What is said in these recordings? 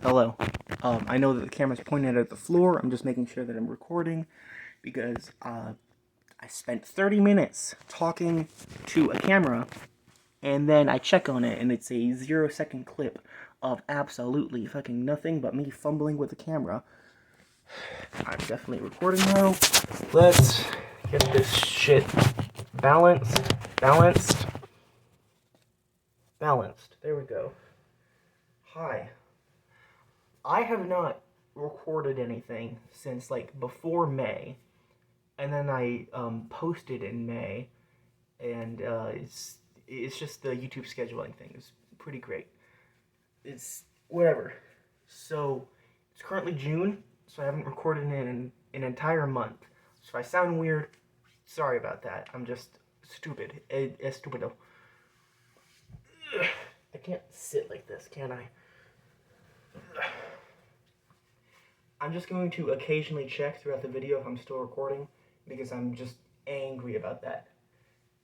Hello. I know that the camera's pointed at the floor. I'm just making sure that I'm recording because I spent 30 minutes talking to a camera and then I check on it and it's a 0-second clip of absolutely fucking nothing but me fumbling with the camera. I'm definitely recording now. Let's get this shit balanced. There we go. Hi. I have not recorded anything since like before May, and then I posted in May, and it's just the YouTube scheduling thing. It's pretty great. It's whatever. So it's currently June, so I haven't recorded in an entire month. So if I sound weird, sorry about that. I'm just stupid. Estupido. I can't sit like this, can I? I'm just going to occasionally check throughout the video if I'm still recording, because I'm just angry about that.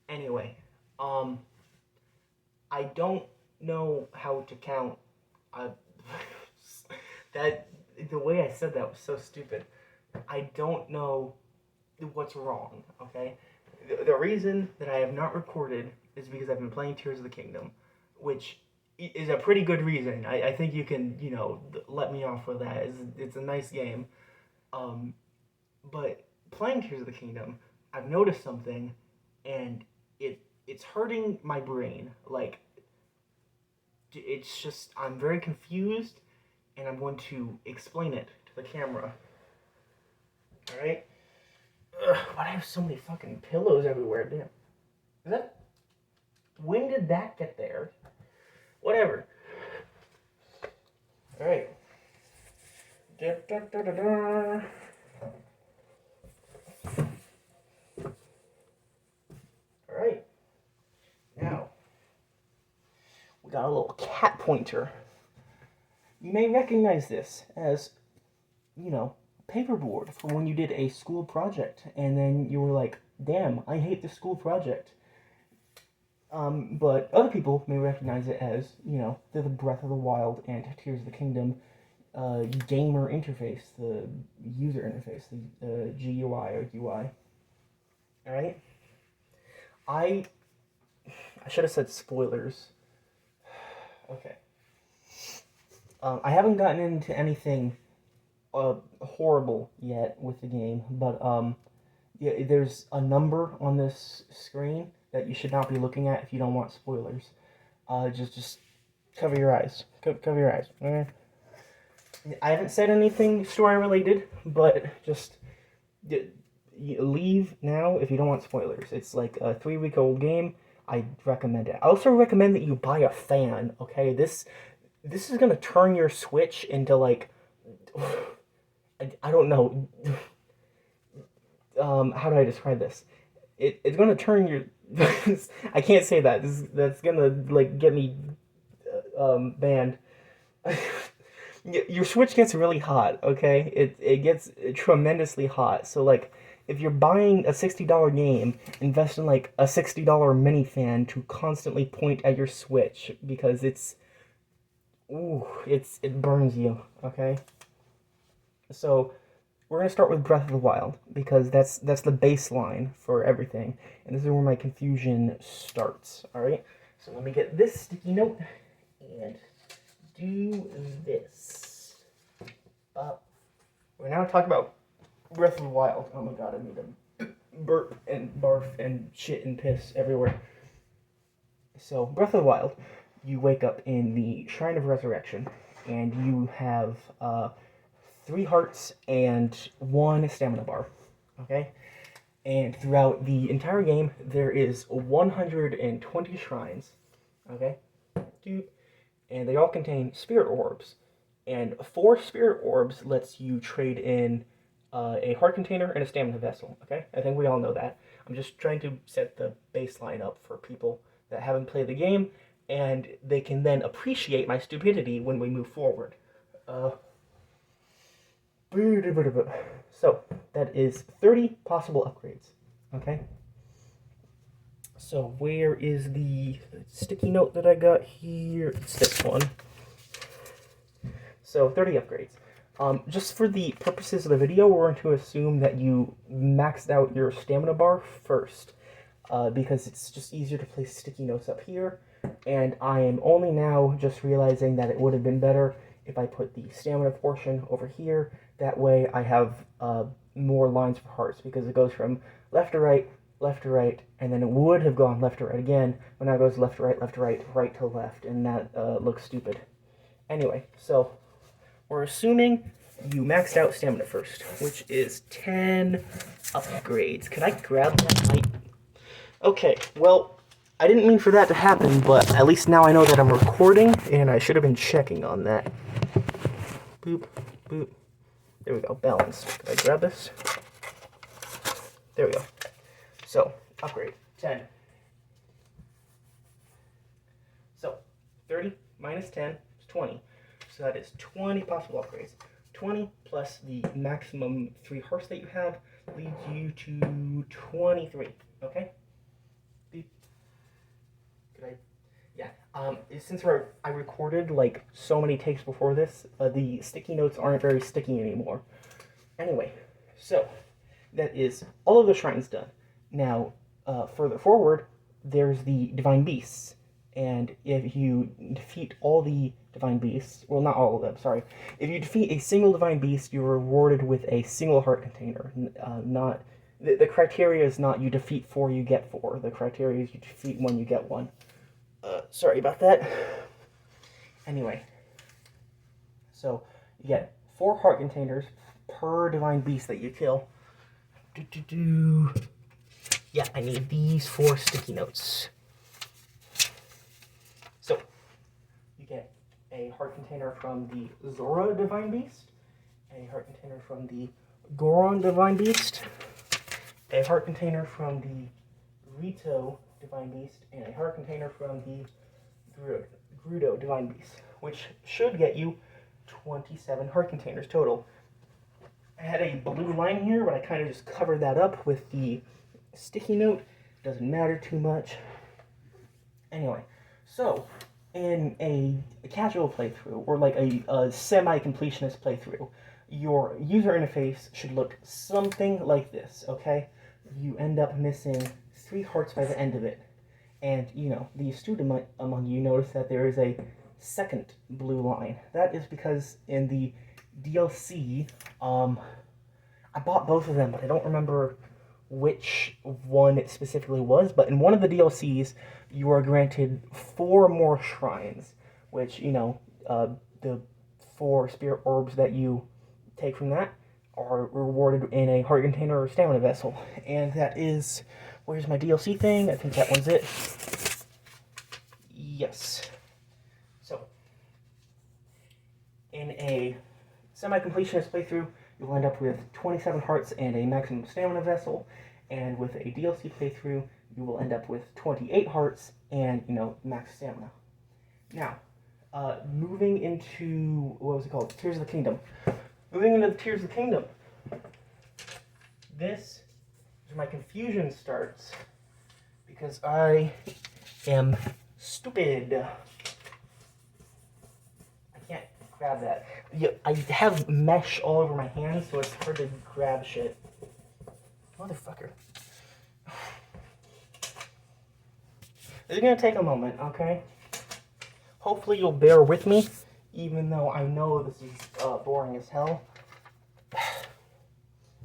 Anyway, I don't know how to count. That the way I said that was so stupid. I don't know what's wrong, okay? The reason that I have not recorded is because I've been playing Tears of the Kingdom, which is a pretty good reason. I think you can, let me off with that. It's a nice game. But playing Tears of the Kingdom, I've noticed something, and it's hurting my brain. Like, it's just, I'm very confused, and I'm going to explain it to the camera. Alright? Why do I have so many fucking pillows everywhere? Damn. Is that... When did that get there? Whatever. Alright. Alright. Now, we got a little cat pointer. You may recognize this as, paperboard for when you did a school project, and then you were like, damn, I hate this school project. But other people may recognize it as, the Breath of the Wild and Tears of the Kingdom gamer interface, the user interface, the GUI or UI. Alright? I should have said spoilers. Okay. I haven't gotten into anything horrible yet with the game, but yeah, there's a number on this screen that you should not be looking at if you don't want spoilers. Just cover your eyes. Cover your eyes. Okay? I haven't said anything story related, but just leave now if you don't want spoilers. It's like a 3-week-old game. I recommend it. I also recommend that you buy a fan. Okay, this is gonna turn your Switch into like I don't know. How do I describe this? It's gonna turn your I can't say that. That's gonna like get me banned. Your Switch gets really hot, okay? It gets tremendously hot. So like if you're buying a $60 game, invest in like a $60 mini fan to constantly point at your Switch because it burns you, okay? So we're gonna start with Breath of the Wild because that's the baseline for everything, and this is where my confusion starts. All right, so let me get this sticky note and do this. We're now talking about Breath of the Wild. Oh my god, I need to burp and barf and shit and piss everywhere. So Breath of the Wild, you wake up in the Shrine of Resurrection, and you have 3 hearts and 1 stamina bar, okay? And throughout the entire game, there is 120 shrines, okay? And they all contain spirit orbs. And 4 spirit orbs lets you trade in a heart container and a stamina vessel, okay? I think we all know that. I'm just trying to set the baseline up for people that haven't played the game, and they can then appreciate my stupidity when we move forward. So, that is 30 possible upgrades, okay? So, where is the sticky note that I got here? It's this one. so 30 upgrades. Just for the purposes of the video, we're going to assume that you maxed out your stamina bar first, because it's just easier to place sticky notes up here, and I am only now just realizing that it would have been better if I put the stamina portion over here. That way I have more lines for hearts, because it goes from left to right, and then it would have gone left to right again, but now it goes left to right, right to left, and that looks stupid. Anyway, so we're assuming you maxed out stamina first, which is 10 upgrades. Could I grab that light? Okay, well, I didn't mean for that to happen, but at least now I know that I'm recording, and I should have been checking on that. Boop, boop. There we go, balance. Could I grab this? There we go. So, upgrade, 10. So, 30 minus 10 is 20. So that is 20 possible upgrades. 20 plus the maximum 3 hearts that you have leads you to 23. Okay? Could I? Yeah. Since I recorded like so many takes before this, the sticky notes aren't very sticky anymore. Anyway, so that is all of the shrines done. Now, further forward, there's the divine beasts. And if you defeat all the divine beasts, well, not all of them, sorry. If you defeat a single divine beast, you're rewarded with a single heart container. The criteria is not you defeat 4, you get 4. The criteria is you defeat 1, you get 1. Sorry about that. Anyway, so you get 4 heart containers per divine beast that you kill. Yeah, I need these 4 sticky notes. So, you get a heart container from the Zora Divine Beast, a heart container from the Goron Divine Beast, a heart container from the Rito Divine Beast, and a heart container from the Grudo Divine Beast, which should get you 27 heart containers total. I had a blue line here, but I kind of just covered that up with the sticky note. Doesn't matter too much. Anyway, so in a casual playthrough, or like a semi-completionist playthrough, your user interface should look something like this, okay? You end up missing 3 hearts by the end of it. And, you know, the astute among you notice that there is a second blue line. That is because in the DLC, I bought both of them, but I don't remember which one it specifically was, but in one of the DLCs, you are granted 4 more shrines, which, you know, the 4 spirit orbs that you take from that are rewarded in a heart container or stamina vessel. And that is, where's my DLC thing? I think that one's it. Yes. So, in a semi-completionist playthrough, you'll end up with 27 hearts and a maximum stamina vessel, and with a DLC playthrough, you will end up with 28 hearts and, you know, max stamina. Now, moving into, what was it called? Tears of the Kingdom. Moving into the Tears of the Kingdom. This is where my confusion starts, because I am stupid. I can't grab that. Yeah, I have mesh all over my hands, so it's hard to grab shit. Motherfucker. This is gonna take a moment, okay? Hopefully you'll bear with me, even though I know this is boring as hell.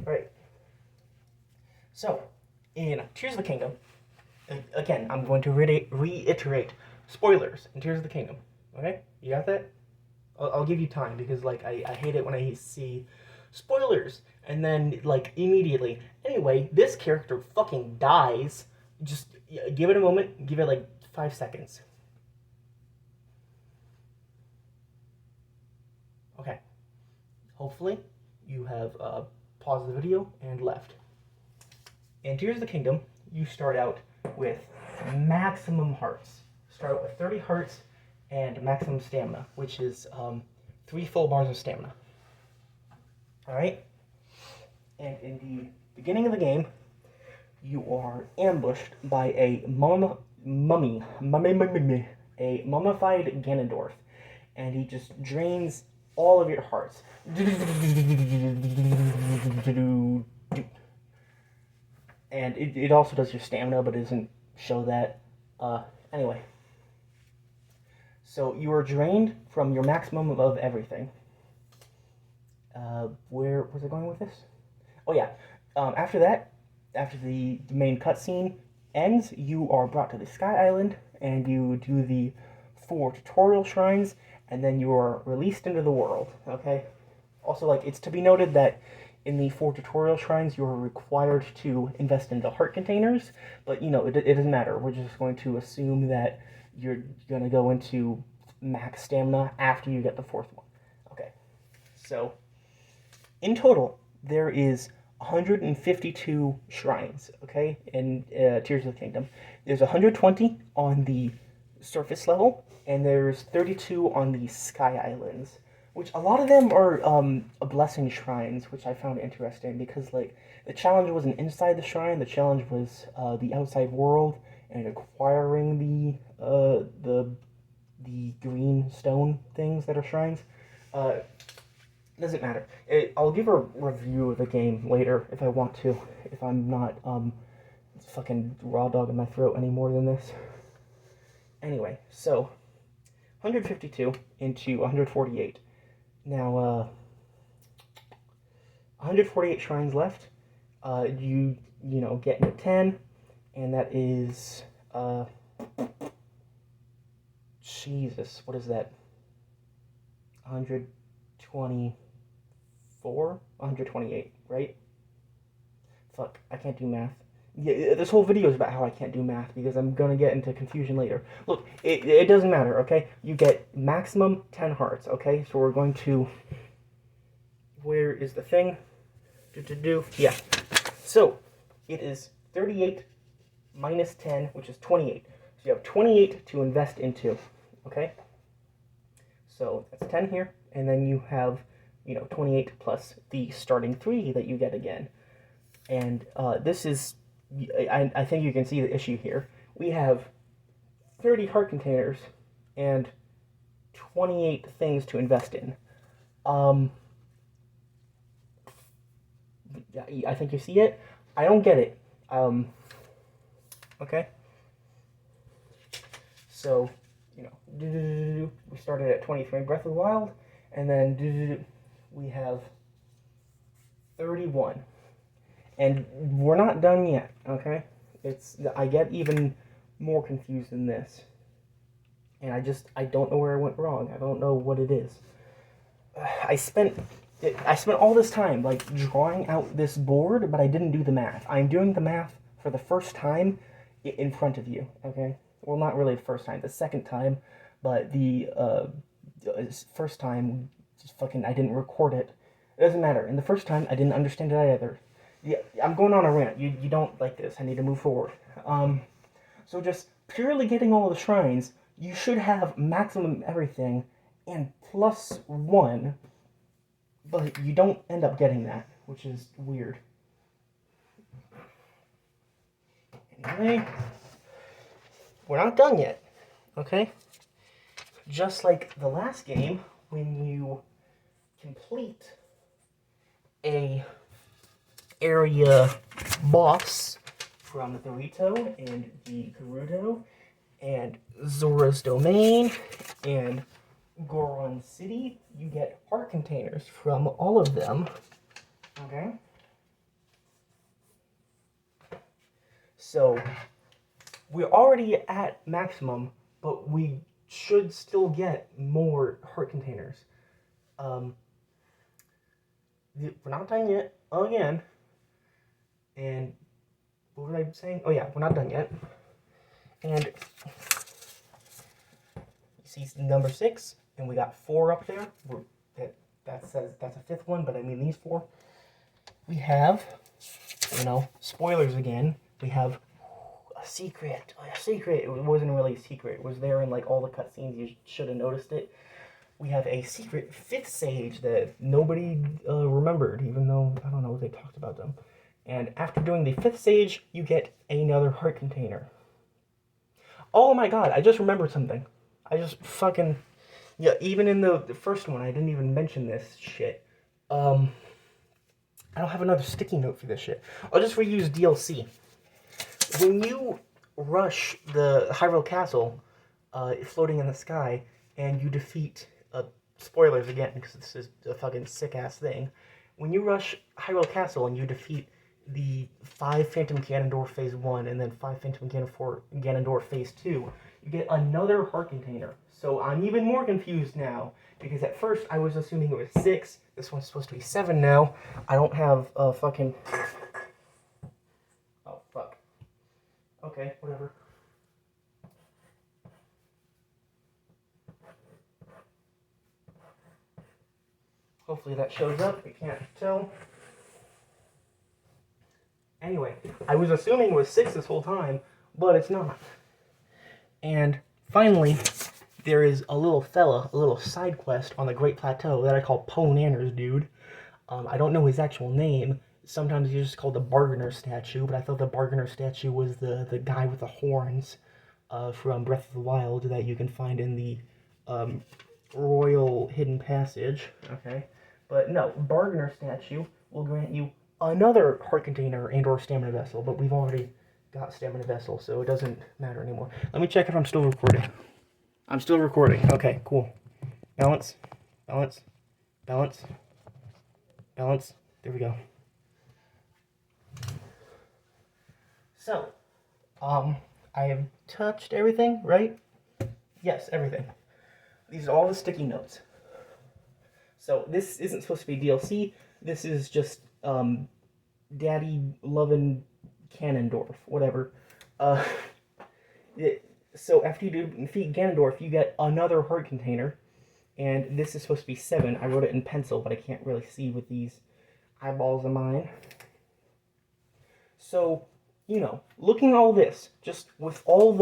Right. So, in Tears of the Kingdom, again, I'm going to reiterate spoilers in Tears of the Kingdom. Okay? You got that? I'll give you time, because, like, I hate it when I see spoilers, and then, like, immediately. Anyway, this character fucking dies. Just give it a moment. Give it, like, 5 seconds. Okay. Hopefully, you have paused the video and left. In Tears of the Kingdom, you start out with maximum hearts. Start out with 30 hearts and maximum stamina, which is 3 full bars of stamina. Alright? And in the beginning of the game, you are ambushed by a mummified Ganondorf. And he just drains all of your hearts. And it also does your stamina, but it doesn't show that. Anyway. So you are drained from your maximum of everything. Where was I going with this? Oh yeah. After that, after the main cutscene ends, you are brought to the Sky Island, and you do the 4 tutorial shrines, and then you are released into the world. Okay. Also, like, it's to be noted that in the 4 tutorial shrines, you are required to invest into heart containers, but, you know, it doesn't matter. We're just going to assume that you're going to go into max stamina after you get the 4th one. Okay, so in total, there is 152 shrines, okay, in Tears of the Kingdom. There's 120 on the surface level, and there's 32 on the Sky Islands, which a lot of them are blessing shrines, which I found interesting because, like, the challenge wasn't inside the shrine. The challenge was the outside world and acquiring the green stone things that are shrines. Doesn't matter. I'll give a review of the game later if I want to, if I'm not fucking raw dog in my throat any more than this. Anyway, so 152 into 148. Now, 148 shrines left. You know, get into 10, and that is, Jesus, what is that? 124? 128, right? Fuck, I can't do math. Yeah, this whole video is about how I can't do math because I'm gonna get into confusion later. Look, it doesn't matter, okay? You get maximum 10 hearts, okay? So we're going to... Where is the thing? Yeah. So, it is 38 minus 10, which is 28. So you have 28 to invest into, okay? So that's 10 here, and then you have, you know, 28 plus the starting 3 that you get again. And this is, I think you can see the issue here. We have 30 heart containers and 28 things to invest in. I think you see it. I don't get it. Okay. So, you know, we started at 23 Breath of the Wild, and then we have 31. And we're not done yet, okay? I get even more confused than this. And I don't know where I went wrong. I don't know what it is. I spent all this time, like, drawing out this board, but I didn't do the math. I'm doing the math for the first time in front of you, okay? Well, not really the first time, the second time, but the first time, just fucking, I didn't record it. It doesn't matter. And the first time, I didn't understand it either. Yeah, I'm going on a rant. You don't like this. I need to move forward. So just purely getting all of the shrines, you should have maximum everything and plus 1, but you don't end up getting that, which is weird. Anyway, we're not done yet, okay? Just like the last game, when you complete a area boss from the Rito and the Gerudo and Zora's Domain and Goron City, you get heart containers from all of them. Okay? So, we're already at maximum, but we should still get more heart containers. We're not done yet, again. And what was I saying? Oh yeah, we're not done yet. And you see number 6, and we got 4 up there. That says that's a 5th one, but I mean these 4. We have, you know, spoilers again. We have a secret. It wasn't really a secret. It was there in like all the cutscenes. You should have noticed it. We have a secret 5th sage that nobody remembered, even though I don't know if they talked about them. And after doing the 5th stage, you get another heart container. Oh my god, I just remembered something. Yeah, even in the first one, I didn't even mention this shit. I don't have another sticky note for this shit. I'll just reuse DLC. When you rush the Hyrule Castle, floating in the sky, and you defeat, spoilers again, because this is a fucking sick-ass thing. When you rush Hyrule Castle and you defeat the 5 Phantom Ganondorf Phase 1 and then 5 Phantom Ganondorf Phase 2, you get another heart container. So I'm even more confused now, because at first I was assuming it was 6. This one's supposed to be 7 now. I don't have a fucking... Oh, fuck. Okay, whatever. Hopefully that shows up. I can't tell. Anyway, I was assuming it was 6 this whole time, but it's not. And finally, there is a little fella, a little side quest on the Great Plateau that I call Po Nanners Dude. I don't know his actual name. Sometimes he's just called the Bargainer Statue, but I thought the Bargainer Statue was the guy with the horns from Breath of the Wild that you can find in the Royal Hidden Passage. Okay, but no, Bargainer Statue will grant you another heart container and or stamina vessel, but we've already got stamina vessel, so it doesn't matter anymore. Let me check if I'm still recording. I'm still recording. Okay, cool. Balance, balance, balance, balance. There we go. So, I have touched everything, right? Yes, everything. These are all the sticky notes. So this isn't supposed to be DLC. This is just Daddy lovin' Ganondorf, whatever. So after you defeat Ganondorf, you get another heart container, and this is supposed to be 7. I wrote it in pencil, but I can't really see with these eyeballs of mine. So, you know, looking at all this, just with all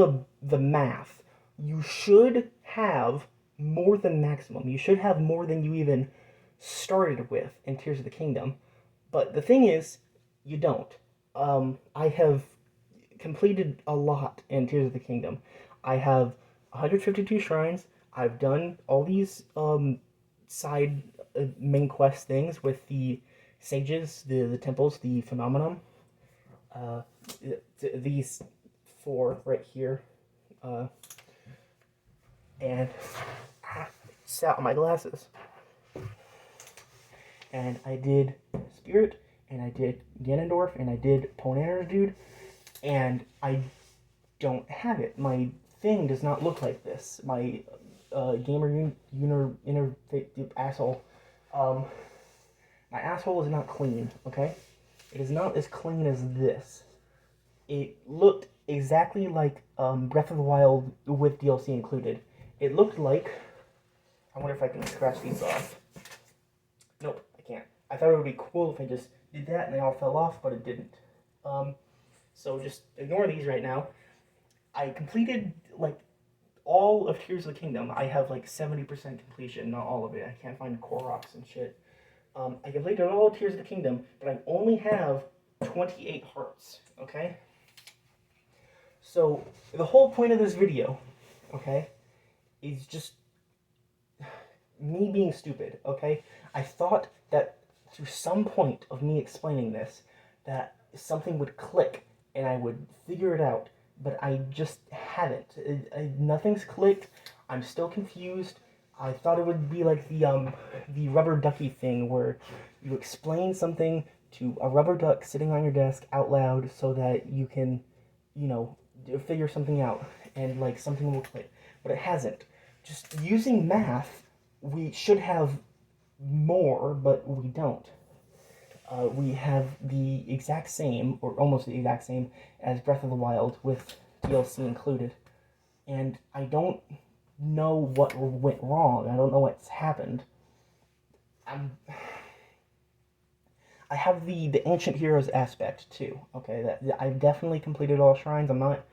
the math, you should have more than maximum. You should have more than you even started with in Tears of the Kingdom. But the thing is, you don't. I have completed a lot in Tears of the Kingdom. I have 152 shrines. I've done all these side main quest things with the sages, the temples, the phenomenon. These 4 right here. And sat on my glasses. And I did Spirit, and I did Ganondorf, and I did Po Nanners Dude, and I don't have it. My thing does not look like this. My gamer interface asshole. My asshole is not clean, okay? It is not as clean as this. It looked exactly like Breath of the Wild with DLC included. It looked like... I wonder if I can scratch these off. Nope, I can't. I thought it would be cool if I just did that and they all fell off, but it didn't. So just ignore these right now. I completed, like, all of Tears of the Kingdom. I have, like, 70% completion, not all of it. I can't find Koroks and shit. I completed all of Tears of the Kingdom, but I only have 28 hearts, okay? So, the whole point of this video, okay, is just me being stupid, okay? I thought that through some point of me explaining this, that something would click and I would figure it out, but I just haven't. Nothing's clicked. I'm still confused. I thought it would be like the rubber ducky thing where you explain something to a rubber duck sitting on your desk out loud so that you can, you know, figure something out and like something will click. But it hasn't. Just using math, we should have more, but we don't. We have the exact same, or almost the exact same, as Breath of the Wild with DLC included. And I don't know what went wrong. I don't know what's happened. I have the Ancient Heroes aspect too. Okay, that I've definitely completed all shrines. I'm not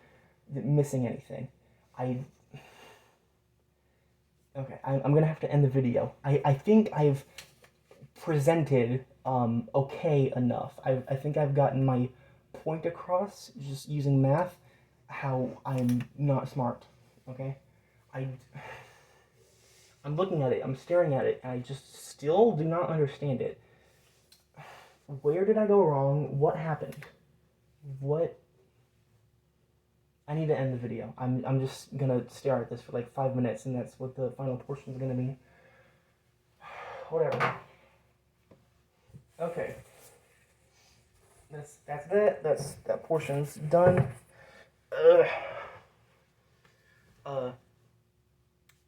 missing anything. Okay, I'm gonna have to end the video. I think I've presented okay enough. I think I've gotten my point across just using math, how I'm not smart. Okay, I'm looking at it, I'm staring at it, and I just still do not understand it. Where did I go wrong? What happened? What? I need to end the video. I'm just gonna stare at this for like 5 minutes, and that's what the final portion is gonna be. Whatever. Okay. That's that. That portion's done. Ugh. Uh,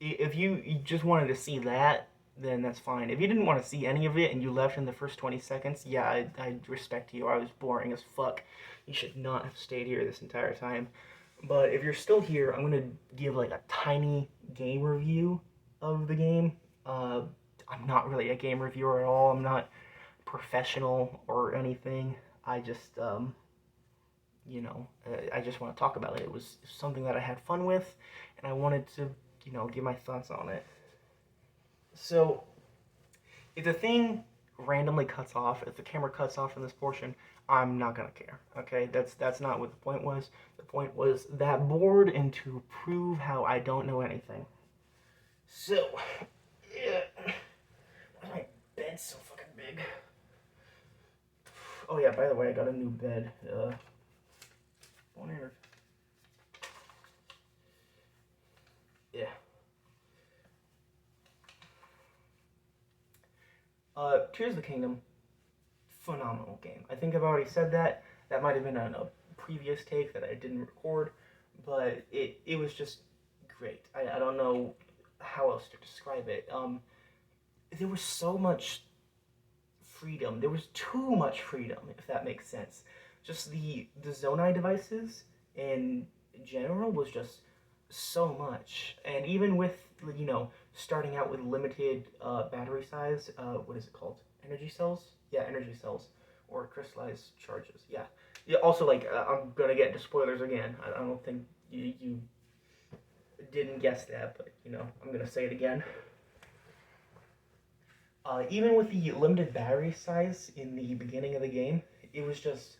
if you just wanted to see that, then that's fine. If you didn't want to see any of it and you left in the first 20 seconds, yeah, I respect you. I was boring as fuck. You should not have stayed here this entire time. But if you're still here, I'm gonna give like a tiny game review of the game. Uh, I'm not really a game reviewer at all. I'm not professional or anything. I just, I just want to talk about it. It was something that I had fun with, and I wanted to, give my thoughts on it. So, if the thing randomly cuts off, if the camera cuts off in this portion, I'm not gonna care. Okay, that's not what the point was. The point was that bored and to prove how I don't know anything. So, yeah. Why is my bed so fucking big? Oh yeah, by the way, I got a new bed. Whatever. Yeah. Tears of the Kingdom, phenomenal game. I think I've already said that. That might have been on a previous take that I didn't record, but it was just great. I don't know how else to describe it. There was so much freedom. There was too much freedom, if that makes sense. Just the Zonai devices in general was just so much, and even with starting out with limited battery size, what is it called? Energy cells? Yeah, energy cells or crystallized charges. Yeah. Yeah. Also, like I'm gonna get into spoilers again. I don't think you didn't guess that, but I'm gonna say it again. Even with the limited battery size in the beginning of the game, it was just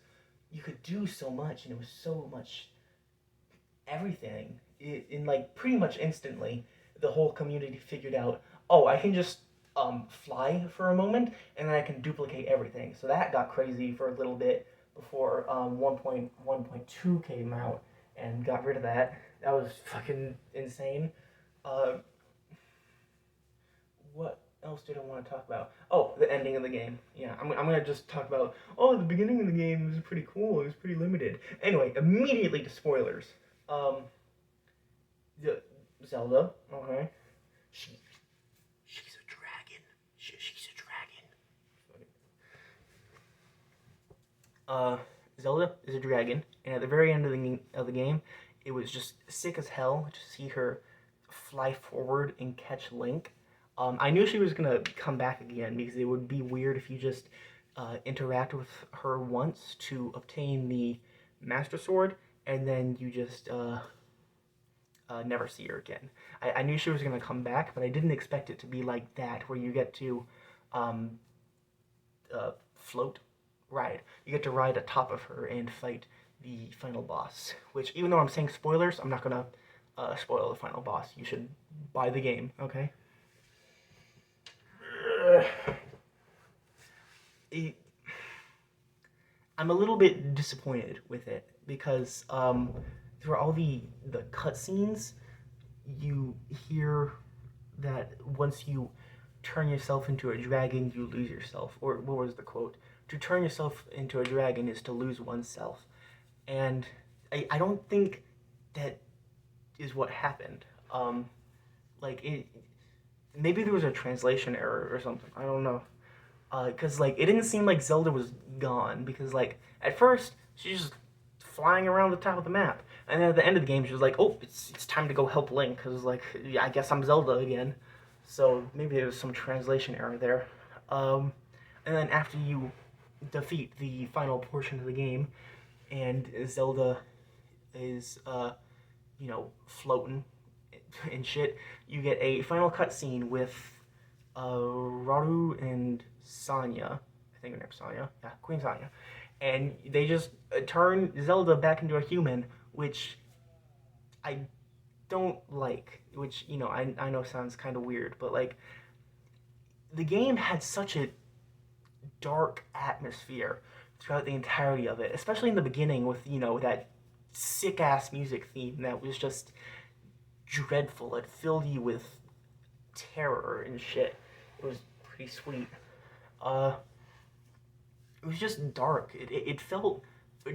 you could do so much, and it was so much everything in like pretty much instantly. The whole community figured out, oh, I can just fly for a moment, and then I can duplicate everything. So that got crazy for a little bit before 1.1.2 came out and got rid of that. That was fucking insane. Uh, what else did I want to talk about? Oh, the ending of the game. Yeah, I'm gonna just talk about. Oh, the beginning of the game was pretty cool. It was pretty limited. Anyway, immediately to spoilers. Um, the Zelda. Okay. She she's a dragon. She's a dragon. Zelda is a dragon, and at the very end of the game, it was just sick as hell to see her fly forward and catch Link. I knew she was gonna come back again because it would be weird if you just interact with her once to obtain the Master Sword, and then you just never see her again. I knew she was gonna come back, but I didn't expect it to be like that, where you get to um, float, ride. You get to ride atop of her and fight the final boss. Which, even though I'm saying spoilers, I'm not gonna spoil the final boss. You should buy the game, okay? It, I'm a little bit disappointed with it because through all the cutscenes, you hear that once you turn yourself into a dragon, you lose yourself. Or what was the quote? To turn yourself into a dragon is to lose oneself. And I don't think that is what happened. Like it, maybe there was a translation error or something. I don't know. Because like it didn't seem like Zelda was gone. Because like at first she's just flying around the top of the map, and then at the end of the game she was like, "Oh, it's time to go help Link." Because like yeah, I guess I'm Zelda again. So maybe there was some translation error there. And then after you defeat the final portion of the game, and Zelda is floating and shit, you get a final cutscene with Raru and Sanya. I think her name's Sanya. Yeah, Queen Sanya. And they just turn Zelda back into a human, which I don't like. which I know sounds kind of weird, but like the game had such a dark atmosphere throughout the entirety of it, especially in the beginning with that sick ass music theme that was just dreadful. It filled you with terror and shit. It was pretty sweet. Uh, it was just dark. It felt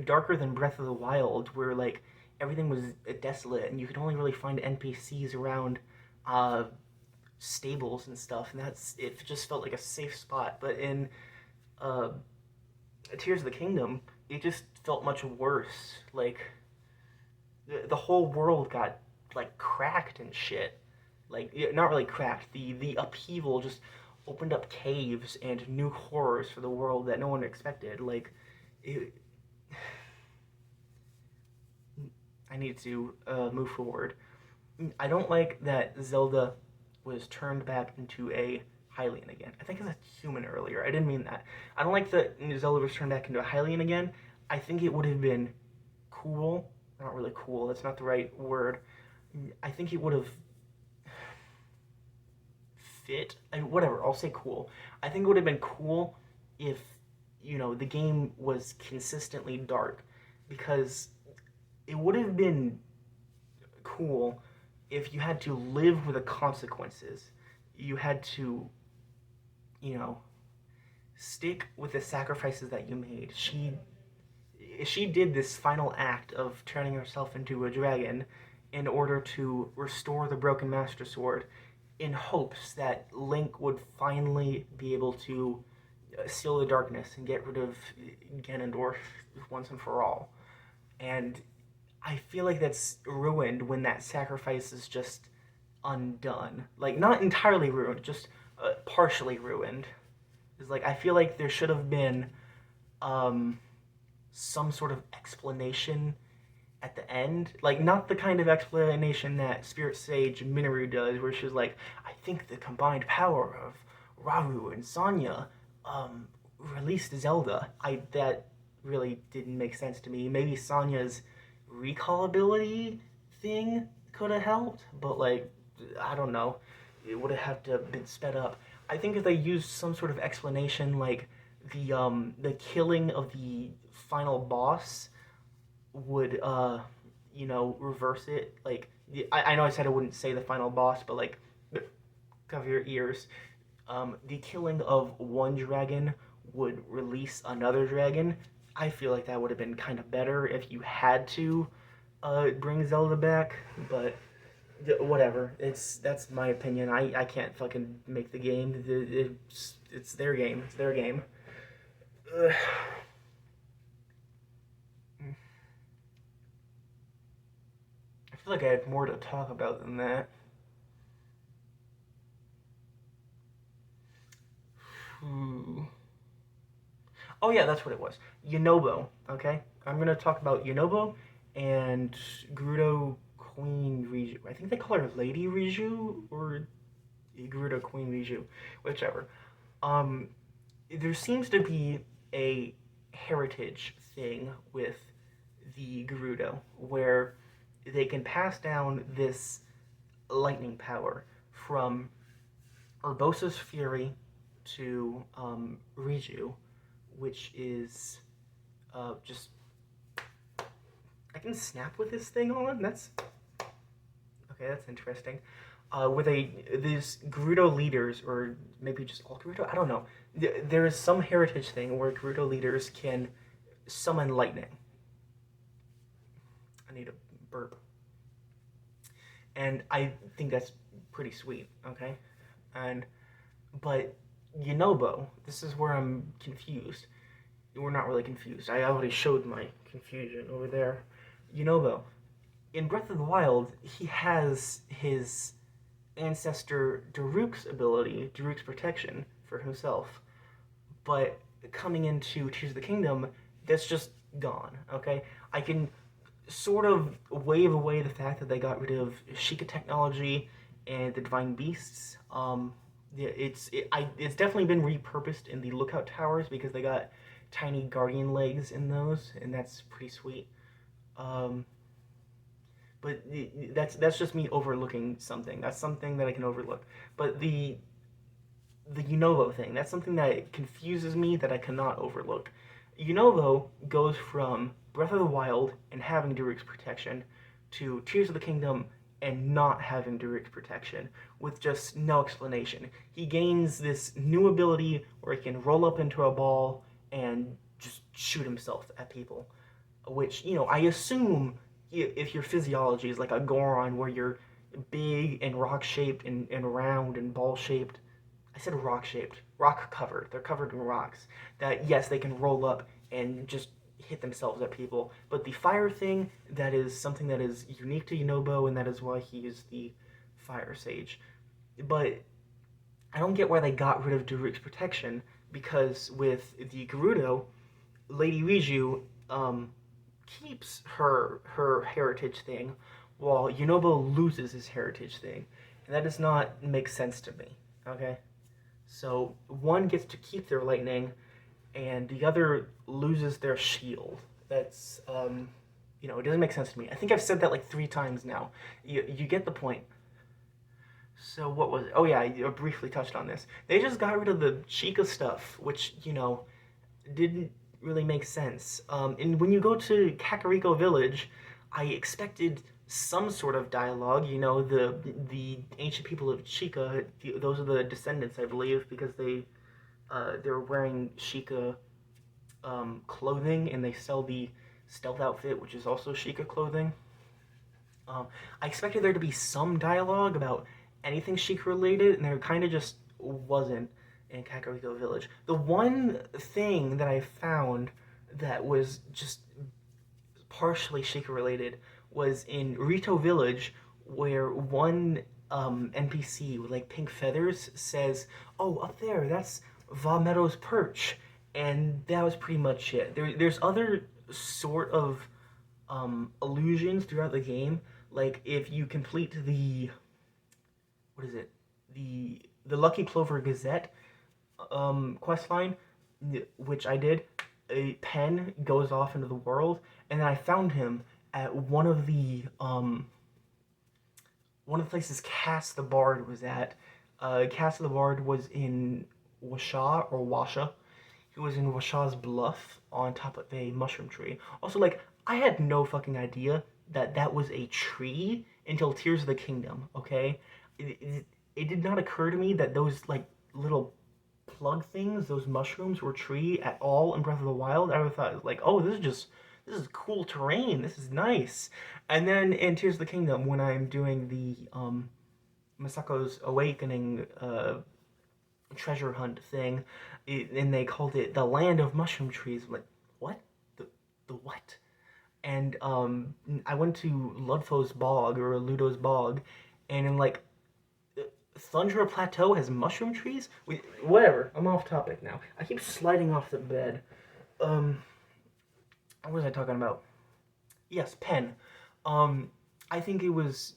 darker than Breath of the Wild, where like everything was desolate and you could only really find NPCs around uh, stables and stuff, and it just felt like a safe spot. But in uh, Tears of the Kingdom, it just felt much worse. Like the whole world got like cracked and shit. Like not really cracked. The upheaval just opened up caves and new horrors for the world that no one expected. Like it, I need to move forward. I don't like that Zelda was turned back into a Hylian again. I think it's a human earlier. I didn't mean that. I don't like that Zelda was turned back into a Hylian again. I think it would have been cool. Not really cool. That's not the right word. I think it would have fit. Whatever. I'll say cool. I think it would have been cool if the game was consistently dark, because it would have been cool if you had to live with the consequences. You had to, you know, stick with the sacrifices that you made. She did this final act of turning herself into a dragon in order to restore the broken Master Sword, in hopes that Link would finally be able to seal the darkness and get rid of Ganondorf once and for all. And I feel like that's ruined when that sacrifice is just undone. Like, not entirely ruined, just partially ruined. It's like, I feel like there should have been um, some sort of explanation at the end. Like, not the kind of explanation that Spirit Sage Minoru does, where she's like, I think the combined power of Rauru and Sonya released Zelda. That really didn't make sense to me. Maybe Sonya's recall ability thing could have helped, but like, I don't know. It would have to have been sped up. I think if they used some sort of explanation, like the killing of the final boss would reverse it. Like, I know I said I wouldn't say the final boss, but like, cover your ears. The killing of one dragon would release another dragon. I feel like that would have been kind of better if you had to bring Zelda back, but whatever. That's my opinion. I can't fucking make the game. It's their game. It's their game. Ugh. I feel like I had more to talk about than that. Ooh. Oh yeah, that's what it was. Yunobo. Okay, I'm gonna talk about Yunobo and Gerudo Queen Riju. I think they call her Lady Riju or Gerudo Queen Riju, whichever. Um, there seems to be a heritage thing with the Gerudo where they can pass down this lightning power from Urbosa's Fury to Riju, which is just, I can snap with this thing on. That's okay. That's interesting. With these Gerudo leaders, or maybe just all Gerudo, I don't know. There is some heritage thing where Gerudo leaders can summon lightning. I need a burp, and I think that's pretty sweet. Okay, and but Yunobo, this is where I'm confused. We're not really confused. I already showed my confusion over there. Yunobo, in Breath of the Wild, he has his ancestor Daruk's ability, Daruk's protection for himself. But coming into Tears of the Kingdom, that's just gone. Okay, I can sort of wave away the fact that they got rid of Sheikah technology and the Divine Beasts. It's definitely been repurposed in the Lookout Towers because they got tiny guardian legs in those, and that's pretty sweet. Um, but that's just me overlooking something. That's something that I can overlook. But the Unova thing, that's something that confuses me that I cannot overlook. Unova goes from Breath of the Wild and having Daruk's protection to Tears of the Kingdom and not having Daruk's protection with just no explanation. He gains this new ability where he can roll up into a ball and just shoot himself at people, which, I assume if your physiology is like a Goron where you're big and rock shaped and round and ball shaped, I said rock shaped, rock covered. They're covered in rocks. That yes, they can roll up and just hit themselves at people. But the fire thing, that is something that is unique to Yunobo, and that is why he is the fire sage. But I don't get why they got rid of Daruk's protection, because with the Gerudo, Lady Riju keeps her heritage thing, while Yunobo loses his heritage thing, and that does not make sense to me. Okay. So one gets to keep their lightning, and the other loses their shield. That's it doesn't make sense to me. I think I've said that like 3 times now. You get the point. So what was it? Oh yeah, I briefly touched on this. They just got rid of the Chica stuff, which didn't really make sense. And when you go to Kakariko Village, I expected some sort of dialogue. The ancient people of Chica, those are the descendants, I believe, because they're wearing Chica clothing, and they sell the stealth outfit, which is also Chica clothing. I expected there to be some dialogue about anything Chica related, and there kind of just wasn't in Kakariko Village. The one thing that I found that was just partially Chica related was in Rito Village, where one NPC with like pink feathers says, "Oh, up there, that's Va Meadow's perch," and that was pretty much it. There's other sort of illusions throughout the game, like if you complete the what is it, the Lucky Clover Gazette quest line, which I did. A pen goes off into the world, and then I found him at one of the places Cass the Bard was at. Cass the Bard was in Washa. He was in Washa's Bluff on top of a mushroom tree. Also, like, I had no fucking idea that that was a tree until Tears of the Kingdom, okay? It did not occur to me that those, like, little plug things, those mushrooms, were tree at all in Breath of the Wild. I thought, like, oh, this is cool terrain. This is nice. And then in Tears of the Kingdom, when I'm doing the Masako's Awakening treasure hunt thing, and they called it the Land of Mushroom Trees. I'm like, what? The what? And I went to Ludfo's Bog, or Ludo's Bog, and in like Thundra Plateau has mushroom trees? Whatever. I'm off topic now. I keep sliding off the bed. What was I talking about? Yes, Pen. I think it was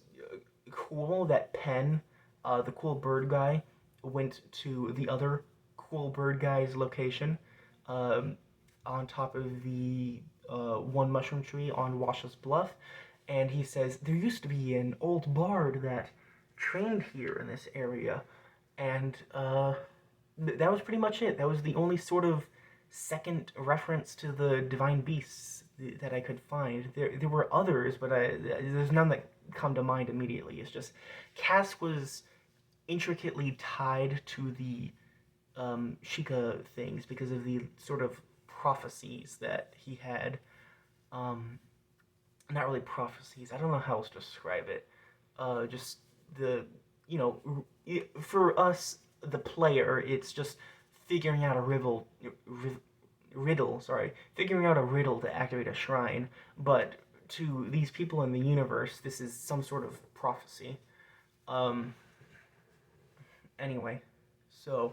cool that Pen, the cool bird guy, went to the other cool bird guy's location, um, on top of the one mushroom tree on Washa's Bluff, and he says there used to be an old bard that trained here in this area, and that was pretty much it. That was the only sort of second reference to the divine beasts that I could find. There were others, but there's none that come to mind immediately. It's just Cass was intricately tied to the Sheikah things because of the sort of prophecies that he had. Um, Not really prophecies. I don't know how else to describe it. Just the for us, the player, it's just figuring out a riddle. Sorry, figuring out a riddle to activate a shrine. But to these people in the universe, this is some sort of prophecy. Um, Anyway, so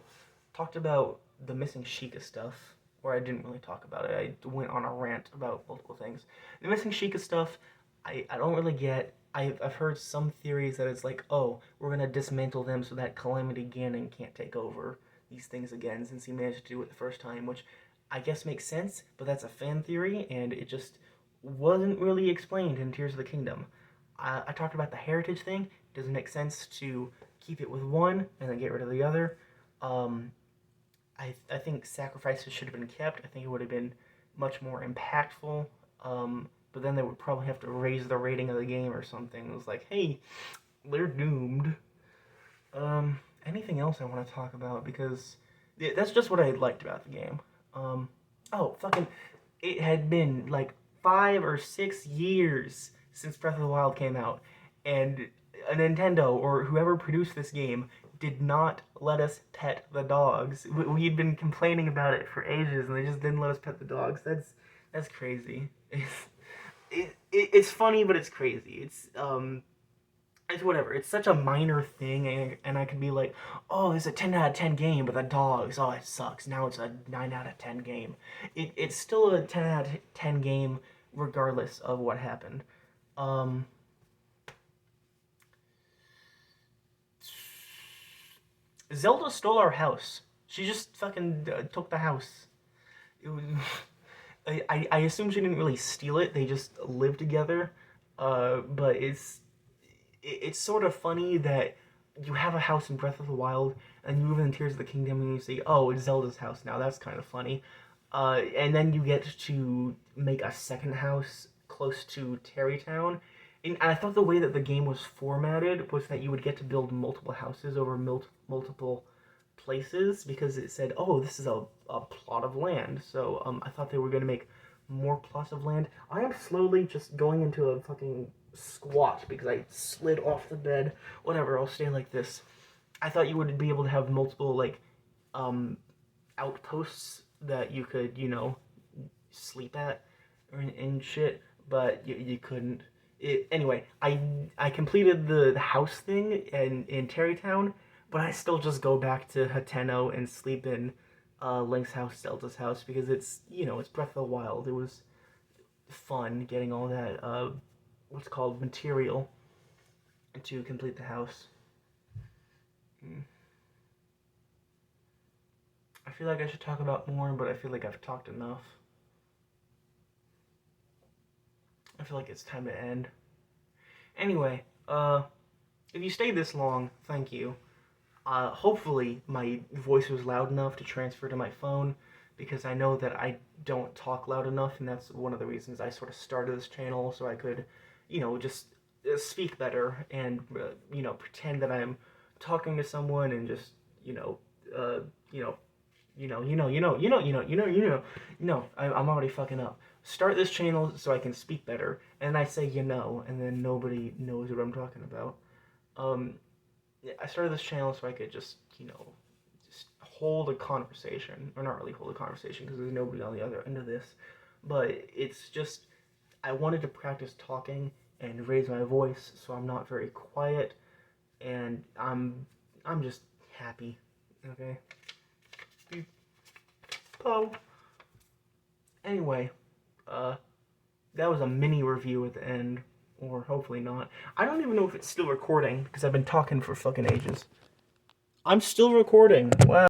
talked about the missing Sheikah stuff, or I didn't really talk about it. I went on a rant about multiple things. The missing Sheikah stuff, I don't really get. I've heard some theories that it's like, oh, we're gonna dismantle them so that Calamity Ganon can't take over these things again, since he managed to do it the first time, which I guess makes sense, but that's a fan theory, and it just wasn't really explained in Tears of the Kingdom. I talked about the heritage thing. It doesn't make sense to keep it with one and then get rid of the other. Um, I think sacrifices should have been kept. I think it would have been much more impactful. But then they would probably have to raise the rating of the game or something. It was like, hey, they're doomed. Anything else I want to talk about? Because that's just what I liked about the game. Oh, fucking, it had been like 5 or 6 years since Breath of the Wild came out, and a Nintendo or whoever produced this game did not let us pet the dogs. We'd been complaining about it for ages, and they just didn't let us pet the dogs. That's crazy. It's funny, but it's crazy. It's whatever. It's such a minor thing, and I could be like, oh, it's a 10 out of 10 game, but the dogs, oh, it sucks. Now it's a 9 out of 10 game. It's still a 10 out of 10 game, regardless of what happened. Um, Zelda stole our house. She just fucking took the house. It was, I assume she didn't really steal it. They just lived together. But it's sort of funny that you have a house in Breath of the Wild and you move in Tears of the Kingdom and you say, oh, it's Zelda's house now. That's kind of funny. And then you get to make a second house close to Terrytown. And I thought the way that the game was formatted was that you would get to build multiple houses over multiple places because it said, oh, this is a plot of land. So I thought they were going to make more plots of land. I am slowly just going into a fucking squat because I slid off the bed. Whatever, I'll stay like this. I thought you would be able to have multiple, like, outposts that you could, sleep at and shit, but you couldn't. Anyway, I completed the house thing in Terrytown, but I still just go back to Hateno and sleep in Link's house, Zelda's house, because it's Breath of the Wild. It was fun getting all that, what's called material to complete the house. I feel like I should talk about more, but I feel like I've talked enough. I feel like it's time to end. Anyway, if you stayed this long, thank you. Hopefully my voice was loud enough to transfer to my phone, because I know that I don't talk loud enough, and that's one of the reasons I sort of started this channel, so I could, just speak better and, pretend that I'm talking to someone and just, I'm already fucking up. Start this channel so I can speak better, and I say and then nobody knows what I'm talking about. I started this channel so I could just hold a conversation, or not really hold a conversation because there's nobody on the other end of this, but it's just I wanted to practice talking and raise my voice so I'm not very quiet, and I'm just happy. Okay. Oh. Anyway, that was a mini review at the end, or hopefully not. I don't even know if it's still recording because I've been talking for fucking ages. I'm still recording. Wow.